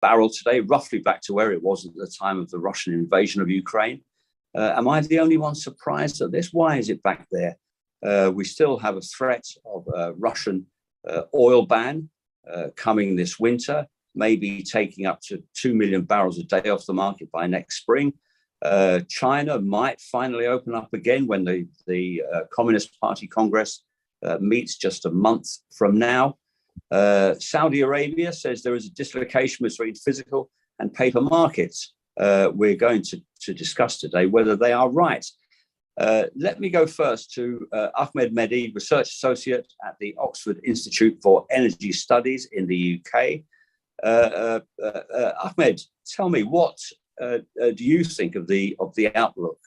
barrel today, roughly back to where it was at the time of the Russian invasion of Ukraine. Am I the only one surprised at this? Why is it back there? We still have a threat of a Russian oil ban coming this winter, maybe taking up to 2 million barrels a day off the market by next spring. China might finally open up again when the Communist Party Congress meets just a month from now. Saudi Arabia says there is a dislocation between physical and paper markets. We're going to discuss today whether they are right. Let me go first to Ahmed Mehdi, Research Associate at the Oxford Institute for Energy Studies in the UK. Ahmed, tell me, what do you think of the outlook?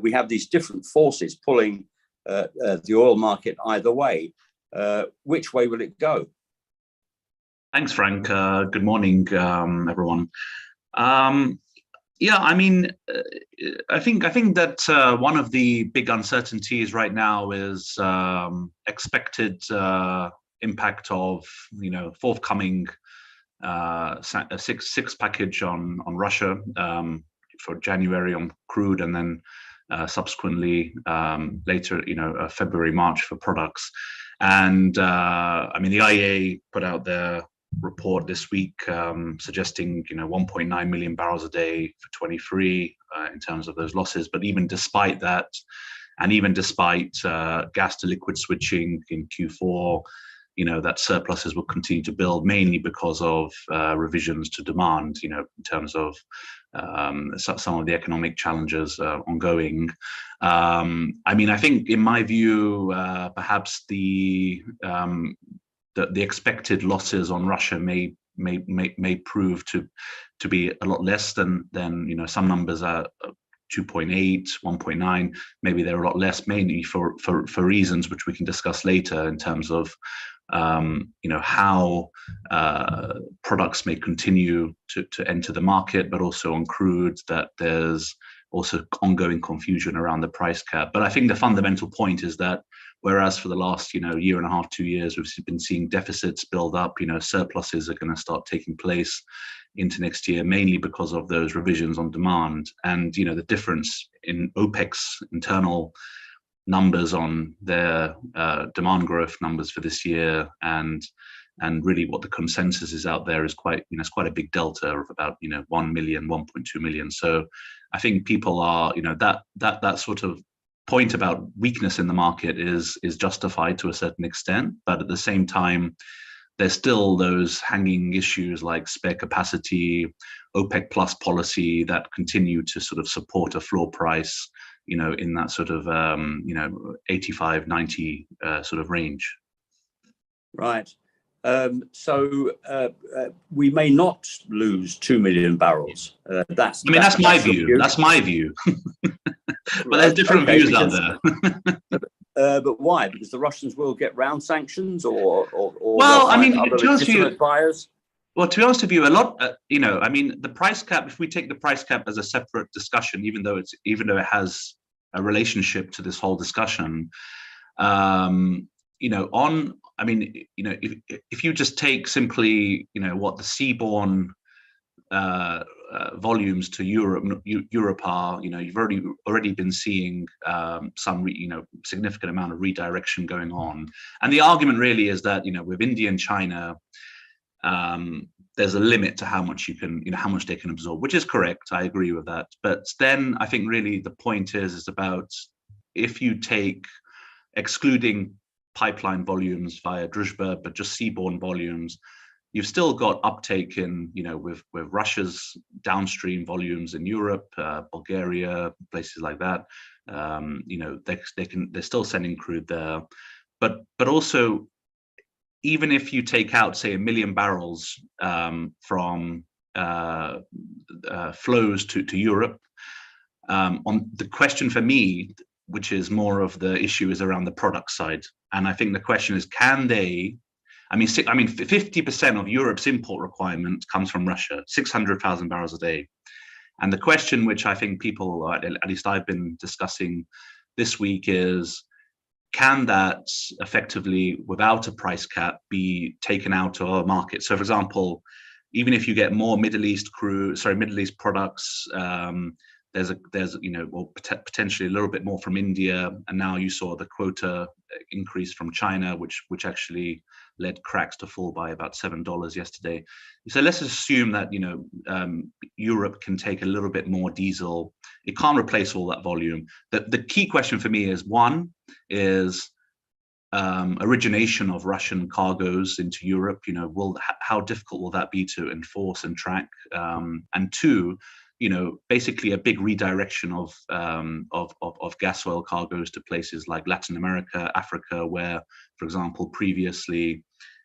We have these different forces pulling the oil market either way. Which way will it go? Thanks, Frank. Good morning, everyone. Yeah, I mean, I think that one of the big uncertainties right now is expected impact of forthcoming six package on Russia for January on crude, and then subsequently later February, March for products. And I mean, the IEA put out their report this week suggesting 1.9 million barrels a day for 23 in terms of those losses. But even despite that, and even despite gas to liquid switching in Q4, that surpluses will continue to build, mainly because of revisions to demand, in terms of some of the economic challenges ongoing. I mean, I think in my view, perhaps the expected losses on Russia may prove to be a lot less than some numbers are 2.8, 1.9. Maybe they're a lot less, mainly for reasons which we can discuss later in terms of how products may continue to enter the market, but also on crude, that there's also ongoing confusion around the price cap. But I think the fundamental point is that whereas for the last year and a half, 2 years, we've been seeing deficits build up, surpluses are going to start taking place into next year, mainly because of those revisions on demand. And the difference in OPEC's internal numbers on their demand growth numbers for this year and really what the consensus is out there is quite it's quite a big delta of about 1 million, 1.2 million. So I think people are that sort of point about weakness in the market is justified to a certain extent, but at the same time there's still those hanging issues like spare capacity, OPEC plus policy that continue to sort of support a floor price in that sort of 85, 90 sort of range. Right. So we may not lose 2 million barrels. That's my view. That's my view. But there's different views out there. But why? Because the Russians will get round sanctions, or well, I mean, other legitimate buyers. Well, to be honest with you, a lot, I mean, the price cap. If we take the price cap as a separate discussion, even though it has a relationship to this whole discussion, if you just take simply, what the seaborne volumes to Europe are, you've already been seeing some significant amount of redirection going on, and the argument really is that with India and China, there's a limit to how much how much they can absorb, which is correct. I agree with that. But then I think really the point is about if you take excluding pipeline volumes via Druzhba, but just seaborne volumes, you've still got uptake in, with Russia's downstream volumes in Europe, Bulgaria, places like that. They're still sending crude there, but also, even if you take out, say, 1 million barrels from flows to Europe, on the question for me, which is more of the issue, is around the product side. And I think the question is, can they? I mean, 50% of Europe's import requirement comes from Russia, 600,000 barrels a day. And the question, which I think people, at least I've been discussing this week, is, can that effectively, without a price cap, be taken out of our market? So, for example, even if you get more Middle East products, there's potentially a little bit more from India, and now you saw the quota increase from China, which actually led cracks to fall by about $7 yesterday. So let's assume that Europe can take a little bit more diesel. It can't replace all that volume. The key question for me is, one is origination of Russian cargoes into Europe. How difficult will that be to enforce and track? And two, basically a big redirection of gas oil cargoes to places like Latin America, Africa, where, for example, previously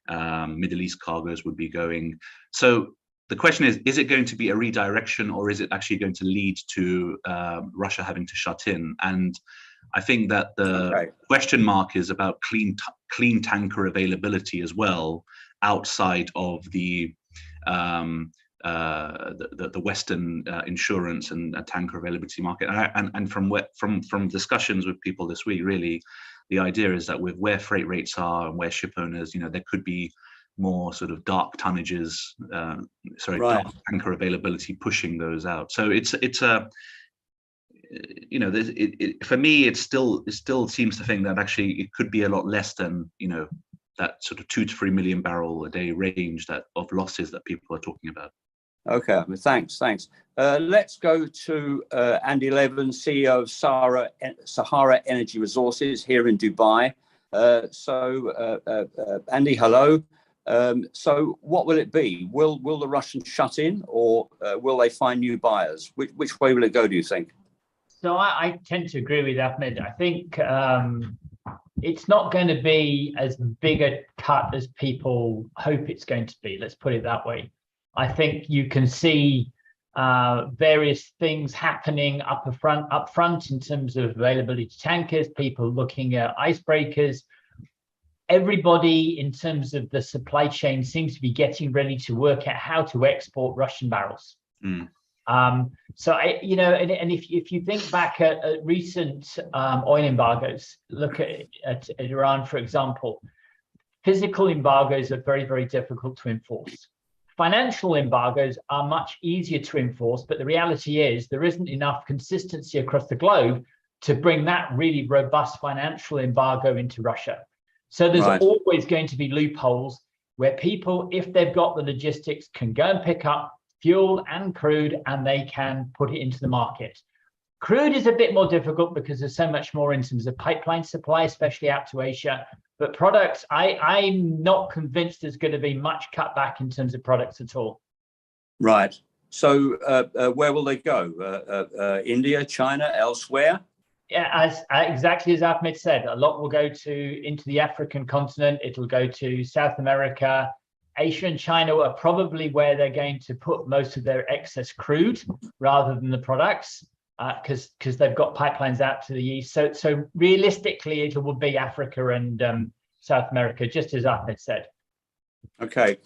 Middle East cargoes would be going. So the question is it going to be a redirection, or is it actually going to lead to Russia having to shut in? And I think that the question mark is about clean tanker availability as well, outside of the Western insurance and tanker availability market. And from discussions with people this week, really, the idea is that with where freight rates are and where ship owners, there could be more sort of dark tonnages, dark tanker availability pushing those out. So it's a for me, it still seems to think that actually it could be a lot less than that sort of 2 to 3 million barrel a day range of losses that people are talking about. Okay, thanks. Let's go to Andy Levin, CEO of Sahara Energy Resources here in Dubai. Andy, hello. So what will it be? Will the Russians shut in, or will they find new buyers? Which way will it go, do you think? So I tend to agree with Ahmed. I think it's not going to be as big a cut as people hope it's going to be. Let's put it that way. I think you can see various things happening up front in terms of availability to tankers, people looking at icebreakers. Everybody in terms of the supply chain seems to be getting ready to work out how to export Russian barrels. So if you think back at recent oil embargoes, look at Iran, for example, physical embargoes are very, very difficult to enforce. Financial embargoes are much easier to enforce, but the reality is there isn't enough consistency across the globe to bring that really robust financial embargo into Russia. So there's always going to be loopholes where people, if they've got the logistics, can go and pick up fuel and crude and they can put it into the market. Crude is a bit more difficult because there's so much more in terms of pipeline supply, especially out to Asia. But products, I'm not convinced there's going to be much cutback in terms of products at all. Right. So where will they go? India, China, elsewhere? Yeah, exactly as Ahmed said, a lot will go into the African continent. It'll go to South America. Asia and China are probably where they're going to put most of their excess crude rather than the products, because they've got pipelines out to the east. So realistically, it will be Africa and South America, just as Ahmed said. Okay,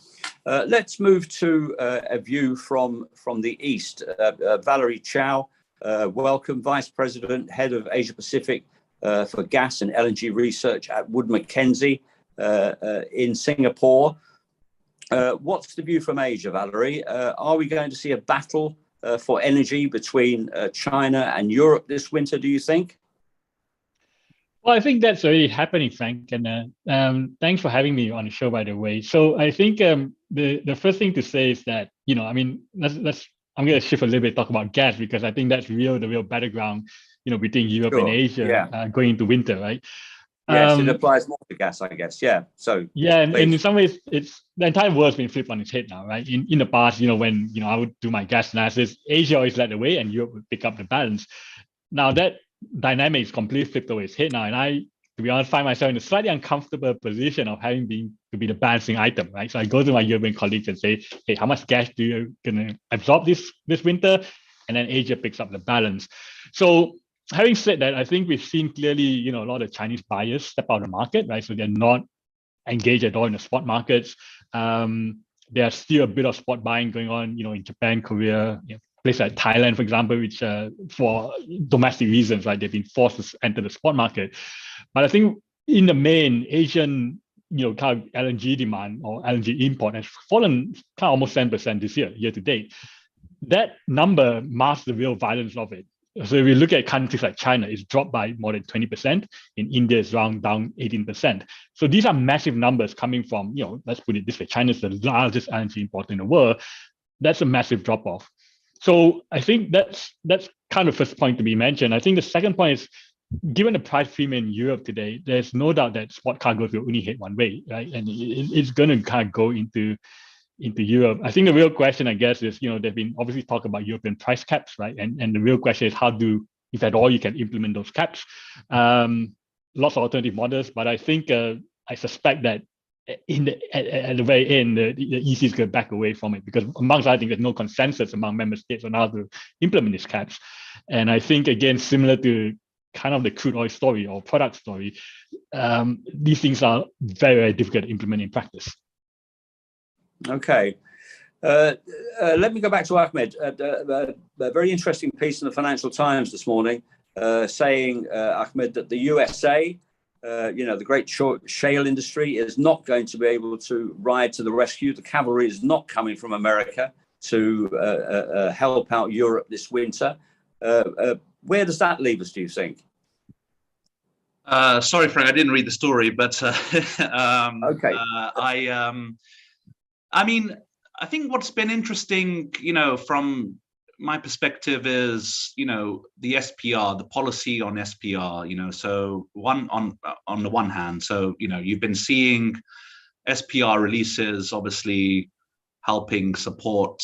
let's move to a view from the east. Valerie Chow, welcome, Vice President, Head of Asia Pacific for Gas and LNG Research at Wood Mackenzie in Singapore. What's the view from Asia, Valerie? Are we going to see a battle for energy between China and Europe this winter, do you think? Well, I think that's already happening, Frank. And thanks for having me on the show, by the way. So I think the first thing to say is that, I'm going to shift a little bit, talk about gas, because I think that's the real battleground, between Europe and Asia going into winter, right? Yes, it applies more to gas, I guess. Yeah. So and in some ways, it's the entire world's been flipped on its head now, right? In the past, when I would do my gas analysis, Asia always led the way, and Europe would pick up the balance. Now that dynamic is completely flipped over its head now, and I, to be honest, find myself in a slightly uncomfortable position of having to be the balancing item, right? So I go to my European colleagues and say, "Hey, how much gas do you gonna absorb this winter?" And then Asia picks up the balance. So having said that, I think we've seen clearly, a lot of Chinese buyers step out of the market, right? So they're not engaged at all in the spot markets. There's still a bit of spot buying going on, in Japan, Korea, places like Thailand, for example, which for domestic reasons, right, they've been forced to enter the spot market. But I think in the main, Asian kind of LNG demand or LNG import has fallen kind of almost 10% this year to date. That number masks the real violence of it. So if we look at countries like China, it's dropped by more than 20%. In India, it's down 18%. So these are massive numbers coming from, let's put it this way, China is the largest LNG importer in the world. That's a massive drop-off. So I think that's kind of the first point to be mentioned. I think the second point is, given the price premium in Europe today, there's no doubt that spot cargoes will only hit one way, right? And it's going to kind of go into Europe. I think the real question, I guess, is, they've been obviously talk about European price caps, right? And the real question is if at all, you can implement those caps. Lots of alternative models, but I think I suspect that at the very end, the EC is going to back away from it because, amongst other things, there's no consensus among member states on how to implement these caps. And I think, again, similar to kind of the crude oil story or product story, these things are very, very difficult to implement in practice. Okay. Let me go back to Ahmed. A very interesting piece in the Financial Times this morning saying, Ahmed, that the USA, the great shale industry, is not going to be able to ride to the rescue. The cavalry is not coming from America to help out Europe this winter. Where does that leave us, do you think? Sorry, Frank, I didn't read the story, but okay. I mean, I think what's been interesting, from my perspective is, the SPR, the policy on SPR, so on the one hand, so, you've been seeing SPR releases, obviously helping support,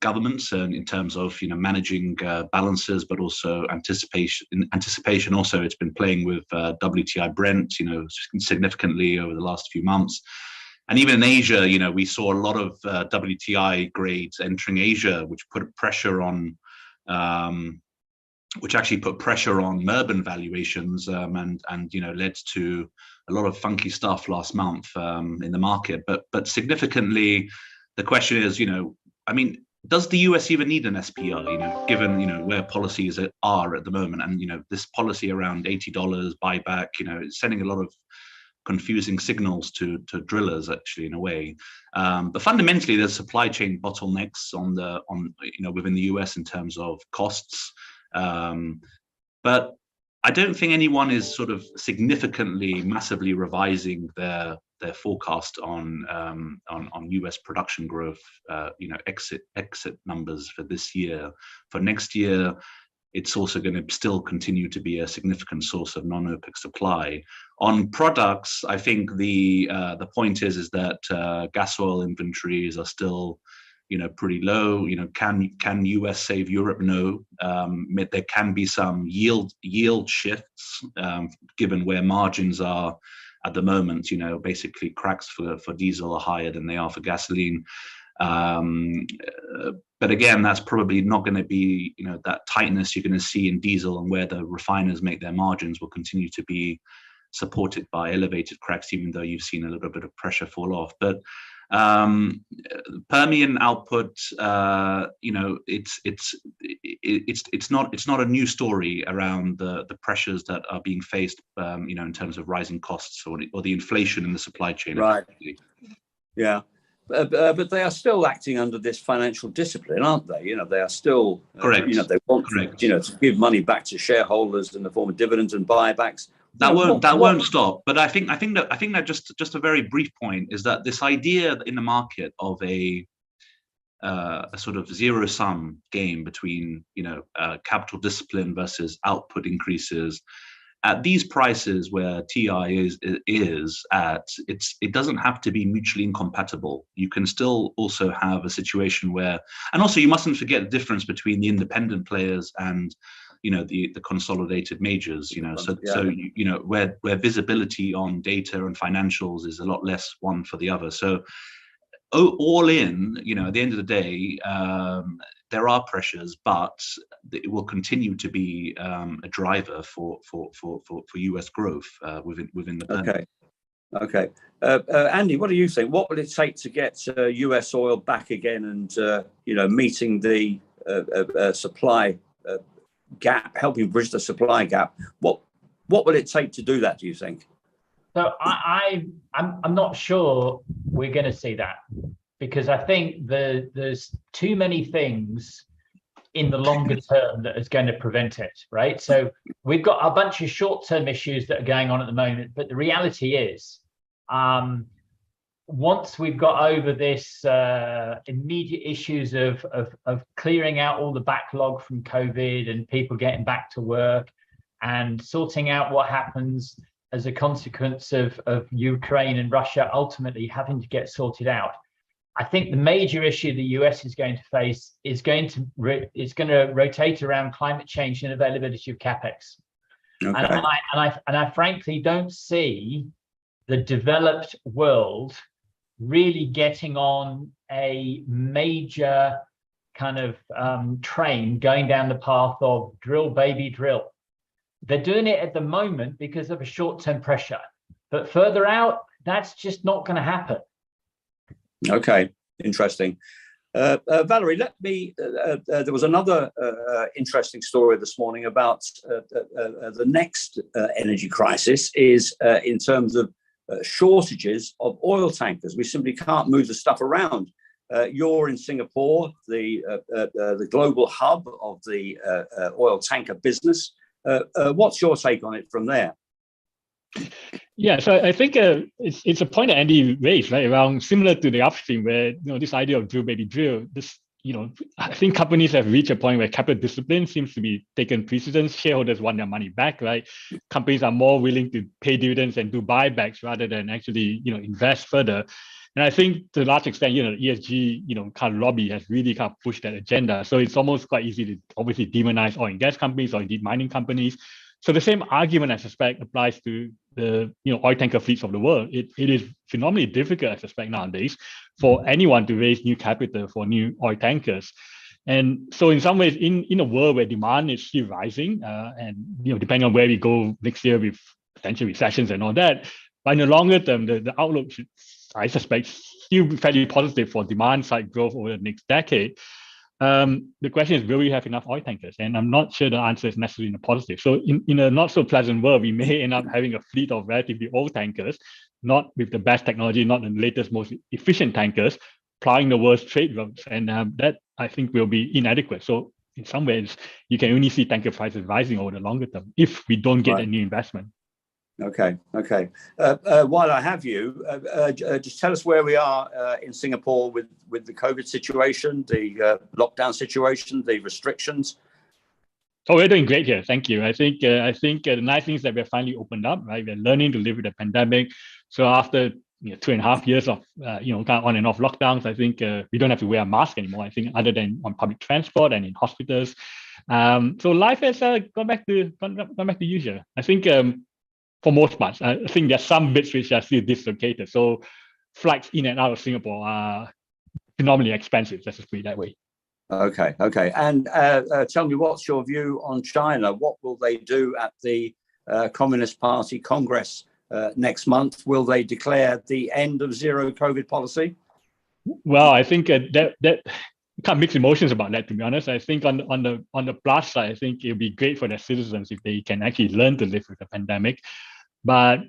governments and in terms of, managing balances, but also anticipation. Also, it's been playing with WTI Brent, significantly over the last few months. And even in Asia, we saw a lot of WTI grades entering Asia, which put pressure on, Murban valuations, and led to a lot of funky stuff last month in the market. But significantly, the question is, does the US even need an SPR? Given where policies are at the moment, and this policy around $80 buyback, it's sending a lot of confusing signals to drillers, actually, in a way. But fundamentally, there's supply chain bottlenecks within the US in terms of costs. But I don't think anyone is sort of significantly, massively revising their forecast on US production growth, exit numbers for this year. For next year, it's also going to still continue to be a significant source of non-OPEC supply. On products, I think the point is that gas oil inventories are still, pretty low. Can US save Europe? No. There can be some yield shifts, given where margins are at the moment. Basically cracks for diesel are higher than they are for gasoline. But again, that's probably not going to be, that tightness you're going to see in diesel, and where the refiners make their margins will continue to be supported by elevated cracks, even though you've seen a little bit of pressure fall off. But Permian output, it's not a new story around the pressures that are being faced, in terms of rising costs or the inflation in the supply chain. Right. Yeah. But they are still acting under this financial discipline, aren't they? They are still correct. They want to give money back to shareholders in the form of dividends and buybacks. That won't stop. But I think that just a very brief point is that this idea in the market of a sort of zero-sum game between capital discipline versus output increases. At these prices where TI is at, it doesn't have to be mutually incompatible. You can still also have a situation where, and also you mustn't forget the difference between the independent players and the consolidated majors. So where visibility on data and financials is a lot less one for the other. So all in, at the end of the day, there are pressures, but it will continue to be a driver for US growth within the. Okay. Andy, what do you think? What will it take to get US oil back again and meeting the supply gap, helping bridge the supply gap? What will it take to do that, do you think? So I'm not sure we're going to see that, because I think there's too many things in the longer term that is going to prevent it, right? So we've got a bunch of short-term issues that are going on at the moment, but the reality is, once we've got over this immediate issues of clearing out all the backlog from COVID and people getting back to work and sorting out what happens as a consequence of Ukraine and Russia ultimately having to get sorted out, I think the major issue the US is going to face is going to rotate around climate change and availability of capex. Okay. And I frankly don't see the developed world really getting on a major kind of train going down the path of drill, baby, drill. They're doing it at the moment because of a short-term pressure, but further out, that's just not going to happen. Okay, interesting. Valerie, there was another interesting story this morning about the next energy crisis is in terms of shortages of oil tankers. We simply can't move the stuff around. You're in Singapore, the global hub of the oil tanker business. What's your take on it from there? Yeah, so I think it's a point that Andy raised, right, around similar to the upstream, where this idea of drill baby drill. This, I think companies have reached a point where capital discipline seems to be taken precedence. Shareholders want their money back, right? Companies are more willing to pay dividends and do buybacks rather than actually invest further. And I think to a large extent, ESG, kind of lobby has really kind of pushed that agenda. So it's almost quite easy to obviously demonize oil and gas companies or indeed mining companies. So the same argument, I suspect, applies to the oil tanker fleets of the world. It is phenomenally difficult, I suspect, nowadays for anyone to raise new capital for new oil tankers. And so in some ways, in a world where demand is still rising, and depending on where we go next year with potential recessions and all that, but in the longer term, the outlook should, I suspect, still be fairly positive for demand side growth over the next decade. The question is, will we have enough oil tankers? And I'm not sure the answer is necessarily in a positive. So in a not so pleasant world, we may end up having a fleet of relatively old tankers, not with the best technology, not the latest, most efficient tankers, plying the world's trade routes. And that, I think, will be inadequate. So in some ways, you can only see tanker prices rising over the longer term if we don't get a new investment. Okay. While I have you, just tell us where we are in Singapore with the COVID situation, the lockdown situation, the restrictions. Oh, we're doing great here. Thank you. I think the nice thing is that we're finally opened up, right? We're learning to live with the pandemic. So after 2.5 years of kind of on and off lockdowns, I think we don't have to wear a mask anymore. I think other than on public transport and in hospitals. So life has gone back to usual. I think. For most parts, I think there's some bits which are still dislocated. So flights in and out of Singapore are phenomenally expensive, let's just put it that way. Okay. And tell me, what's your view on China? What will they do at the Communist Party Congress next month? Will they declare the end of zero COVID policy? Well, I think that can't mix emotions about that, to be honest. I think on the plus side, I think it'll be great for their citizens if they can actually learn to live with the pandemic. But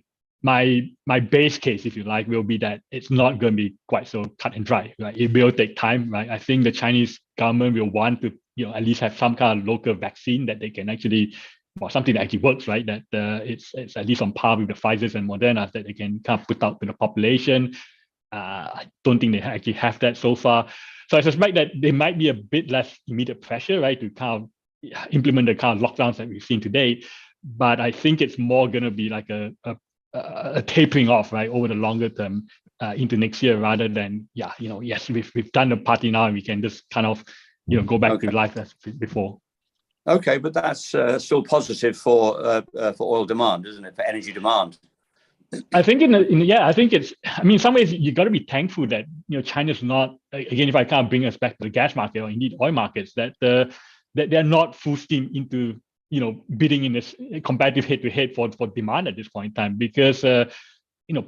my base case, if you like, will be that it's not going to be quite so cut and dry. Right? It will take time. Right? I think the Chinese government will want to, at least have some kind of local vaccine that they can actually, something that actually works. Right? That it's at least on par with the Pfizer's and Moderna's that they can kind of put out to the population. I don't think they actually have that so far. So I suspect that there might be a bit less immediate pressure, right, to kind of implement the kind of lockdowns that we've seen today. But I think it's more going to be like a tapering off, right, over the longer term into next year, rather than yes, we've done the party now and we can just kind of go back to life as before. Okay, but that's still positive for oil demand, isn't it? For energy demand. I think in some ways you got to be thankful that China's not, again, if I can't bring us back to the gas market or indeed oil markets, that they're not full steam into bidding in this competitive head-to-head for demand at this point in time, because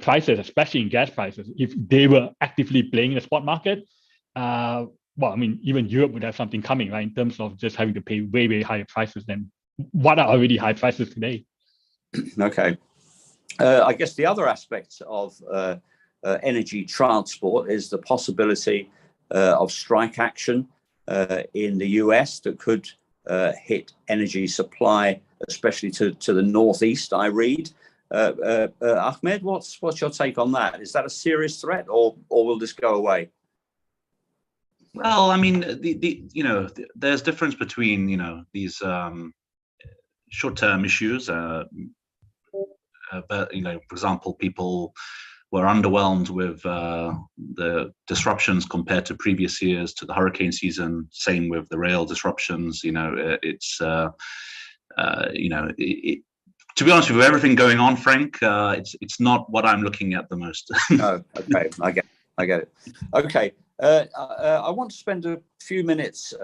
prices, especially in gas prices, if they were actively playing in the spot market, even Europe would have something coming, right, in terms of just having to pay way higher prices than what are already high prices today. Okay. I guess the other aspect of energy transport is the possibility of strike action in the US that could hit energy supply, especially to the northeast, I read. Ahmed, what's your take on that? Is that a serious threat, or will this go away? Well, I mean, there's difference between these short-term issues. But for example, people were underwhelmed with the disruptions compared to previous years, to the hurricane season. Same with the rail disruptions. To be honest with you, everything going on, Frank, it's not what I'm looking at the most. Oh, okay, I get it. Okay, I want to spend a few minutes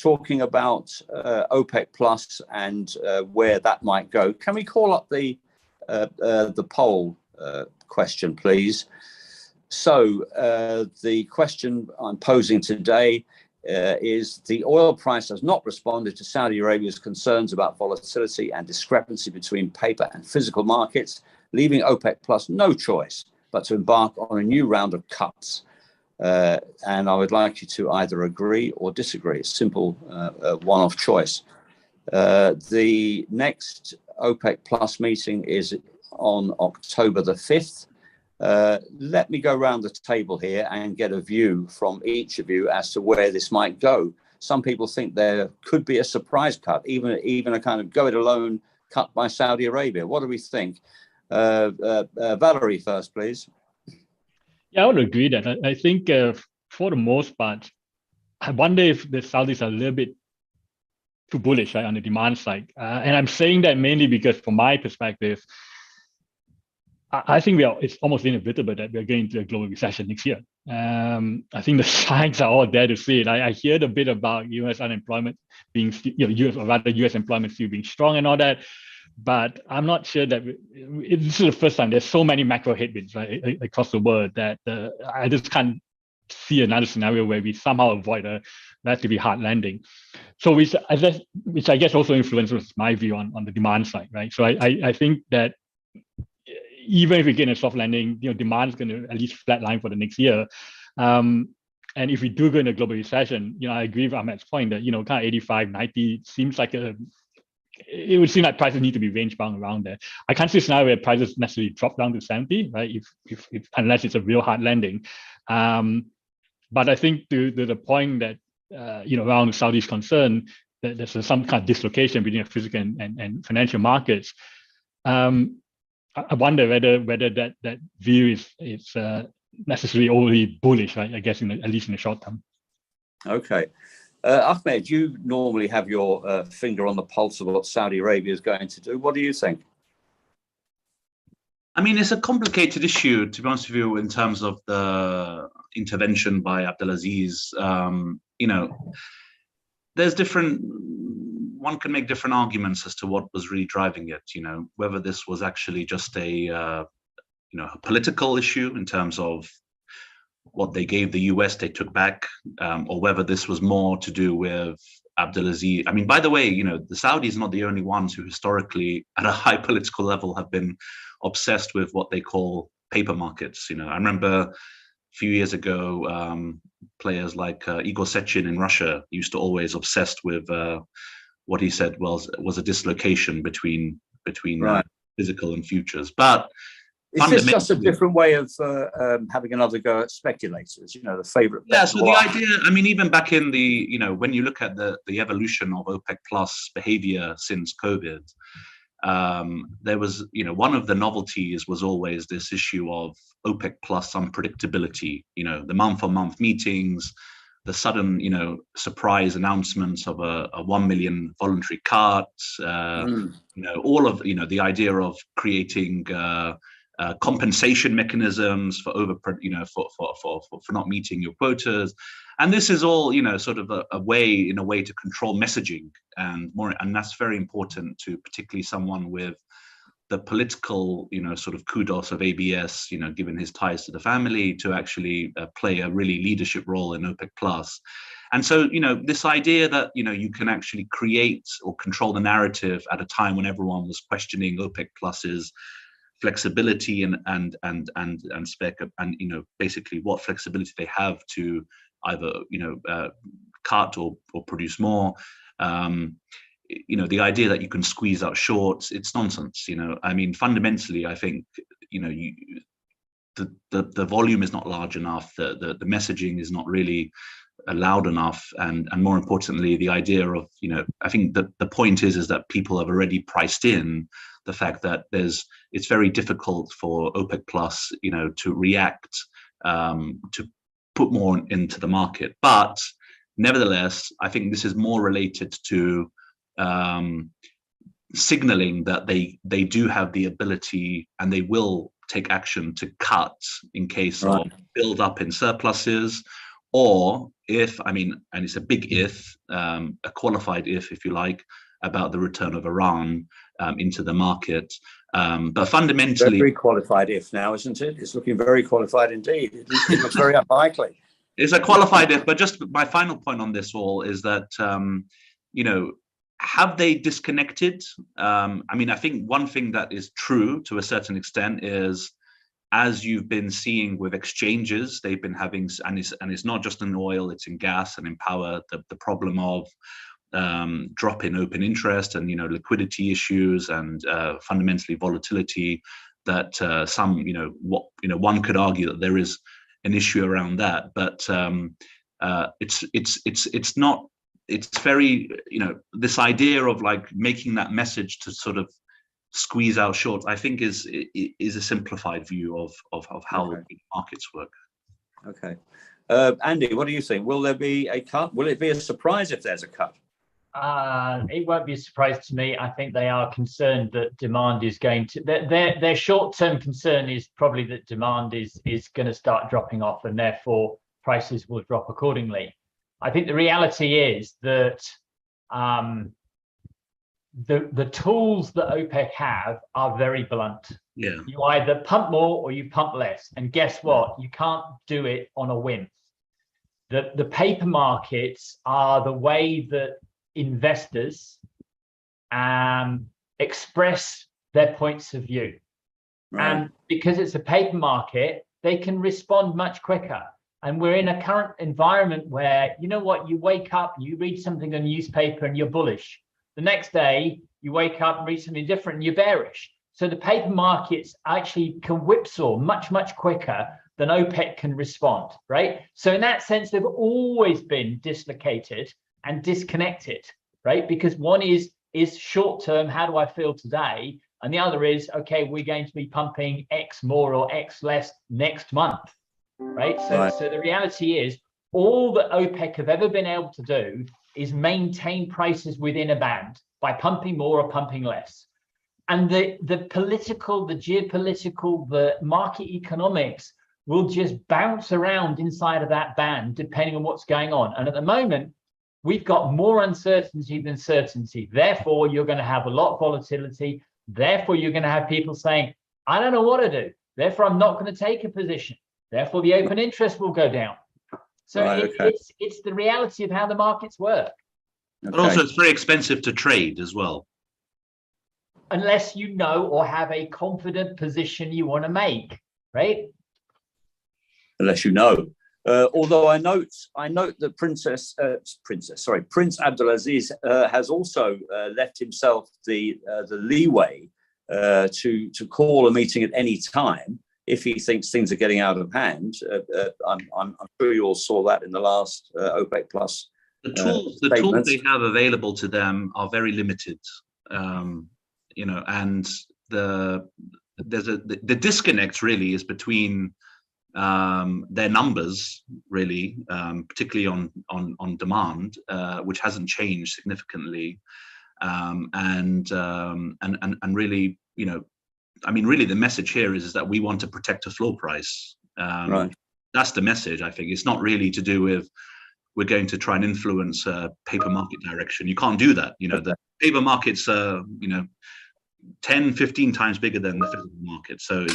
talking about OPEC Plus and where that might go. Can we call up the poll question, please? So the question I'm posing today is: the oil price has not responded to Saudi Arabia's concerns about volatility and discrepancy between paper and physical markets, leaving OPEC Plus no choice but to embark on a new round of cuts. And I would like you to either agree or disagree. It's simple one-off choice. The next OPEC Plus meeting is on October the 5th. Let me go around the table here and get a view from each of you as to where this might go. Some people think there could be a surprise cut, even a kind of go-it-alone cut by Saudi Arabia. What do we think? Valerie first, please. Yeah, I would agree that. I think for the most part, I wonder if the Saudis are a little bit too bullish, right, on the demand side. And I'm saying that mainly because from my perspective, I think it's almost inevitable that we're going into a global recession next year. I think the signs are all there to see it. I heard a bit about U.S. unemployment being, U.S. employment still being strong and all that, but I'm not sure that this is the first time there's so many macro headwinds, right, across the world that I just can't see another scenario where we somehow avoid a relatively hard landing. So which I guess also influences my view on the demand side, right? So I think that even if we get a soft landing, demand is going to at least flatline for the next year. And if we do go into a global recession, I agree with Ahmed's point that, kind of 85, 90 seems like it would seem like prices need to be range bound around there. I can't see a scenario where prices necessarily drop down to 70, right? If unless it's a real hard landing. But I think to the point that, around Saudi's concern, that there's some kind of dislocation between physical and financial markets. I wonder whether that view is necessarily overly bullish, right? I guess at least in the short term. Okay, Ahmed, you normally have your finger on the pulse of what Saudi Arabia is going to do. What do you think? I mean, it's a complicated issue, to be honest with you, in terms of the intervention by Abdulaziz. There's one can make different arguments as to what was really driving it, whether this was actually just a political issue in terms of what they gave the US, they took back, or whether this was more to do with Abdulaziz. I mean, by the way, the Saudis are not the only ones who historically, at a high political level, have been obsessed with what they call paper markets. I remember a few years ago, players like Igor Sechin in Russia used to always obsessed with what he said was a dislocation between right. Physical and futures. But is this just a different way of having another go at speculators? The favorite. Yeah. So the idea, I mean, even back in the, when you look at the evolution of OPEC Plus behavior since COVID, there was, one of the novelties was always this issue of OPEC Plus unpredictability. The month-on-month meetings, the sudden, surprise announcements of a 1 million voluntary cuts, all of, the idea of creating compensation mechanisms for for not meeting your quotas, and this is all sort of a way to control messaging and that's very important to particularly someone with the political sort of kudos of ABS, given his ties to the family, to actually play a really leadership role in OPEC Plus. And so this idea that you can actually create or control the narrative at a time when everyone was questioning OPEC Plus's flexibility and spec, and basically what flexibility they have to either cut or produce more. The idea that you can squeeze out shorts, it's nonsense. I mean, fundamentally, I think the volume is not large enough. The messaging is not really loud enough, and more importantly, the idea of I think that the point is that people have already priced in the fact that it's very difficult for OPEC Plus to react, to put more into the market. But nevertheless, I think this is more related to signaling that they do have the ability, and they will take action to cut in case of build up in surpluses, or and it's a big if, a qualified if you like, about the return of Iran into the market. But fundamentally, very qualified if now, isn't it? It's looking very qualified indeed. It looks very unlikely. It's a qualified if, but just my final point on this all is that, have they disconnected? I think one thing that is true to a certain extent is, as you've been seeing with exchanges, they've been having, and it's not just in oil, it's in gas and in power, the problem of drop in open interest and liquidity issues and fundamentally volatility, that one could argue that there is an issue around that, but it's not. It's very this idea of like making that message to sort of squeeze out shorts, I think is a simplified view of how markets work. Okay, Andy, what do you think? Will there be a cut? Will it be a surprise if there's a cut? It won't be a surprise to me. I think they are concerned that demand is going to. Their short-term concern is probably that demand is going to start dropping off, and therefore prices will drop accordingly. I think the reality is that the tools that OPEC have are very blunt. Yeah. You either pump more or you pump less, and guess what? You can't do it on a whim. The paper markets are the way that investors express their points of view. Right. And because it's a paper market, they can respond much quicker. And we're in a current environment where, you wake up, you read something on newspaper and you're bullish. The next day, you wake up and read something different and you're bearish. So the paper markets actually can whipsaw much, much quicker than OPEC can respond, right? So in that sense, they've always been dislocated and disconnected, right? Because one is short term, how do I feel today? And the other is, okay, we're going to be pumping X more or X less next month, right? So the reality is, all that OPEC have ever been able to do is maintain prices within a band by pumping more or pumping less. And the political, the geopolitical, the market economics will just bounce around inside of that band depending on what's going on. And at the moment, we've got more uncertainty than certainty. Therefore, you're going to have a lot of volatility. Therefore, you're going to have people saying, I don't know what to do. Therefore, I'm not going to take a position. Therefore, the open interest will go down. So it's the reality of how the markets work. But also, it's very expensive to trade as well. Unless you know or have a confident position you want to make, right? Unless you know. Although I note that Prince Abdulaziz has also left himself the leeway to call a meeting at any time if he thinks things are getting out of hand. I'm sure you all saw that in the last OPEC Plus. The tools they have available to them are very limited, and the disconnect really is between their numbers, really, particularly on demand, which hasn't changed significantly, and really, really the message here is that we want to protect a floor price. That's the message. I think it's not really to do with we're going to try and influence paper market direction. You can't do that. The paper markets are 10, 15 times bigger than the physical market. So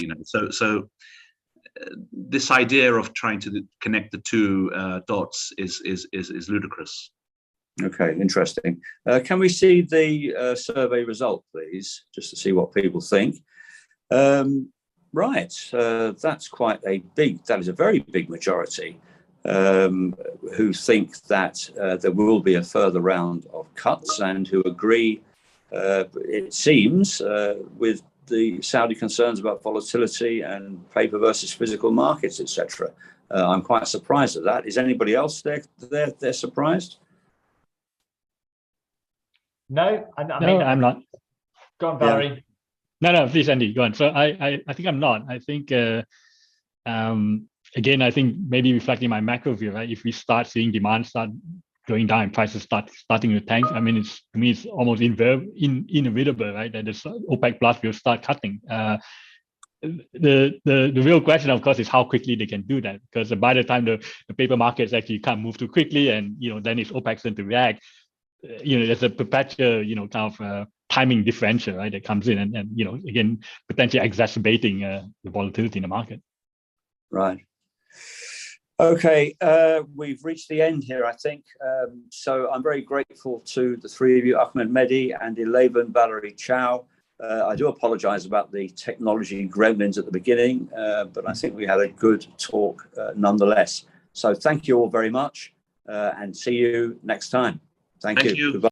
this idea of trying to connect the two dots is ludicrous. Okay, interesting. Can we see the survey result, please, just to see what people think? Right, that's that is a very big majority who think that there will be a further round of cuts and who agree, it seems, with the Saudi concerns about volatility and paper versus physical markets, etc. I'm quite surprised at that. Is anybody else they're surprised? No, I'm not. Go on, Valerie. Yeah. No, please, Andy, go on. So I think I'm not. I think again, I think maybe reflecting my macro view, right? If we start seeing demand start going down and prices starting to tank, I mean, to me, it's almost inevitable, right? That the OPEC Plus will start cutting. The real question, of course, is how quickly they can do that. Because by the time the paper markets actually can't move too quickly, and then it's OPEC's turn to react. There's a perpetual, kind of timing differential, right? That comes in and again potentially exacerbating the volatility in the market. Right. Okay, we've reached the end here, I think. So I'm very grateful to the three of you, Ahmed Mehdi, Andy Laban, Valerie Chow. I do apologize about the technology gremlins at the beginning, but I think we had a good talk nonetheless. So thank you all very much, and see you next time. Thank you. You. Goodbye.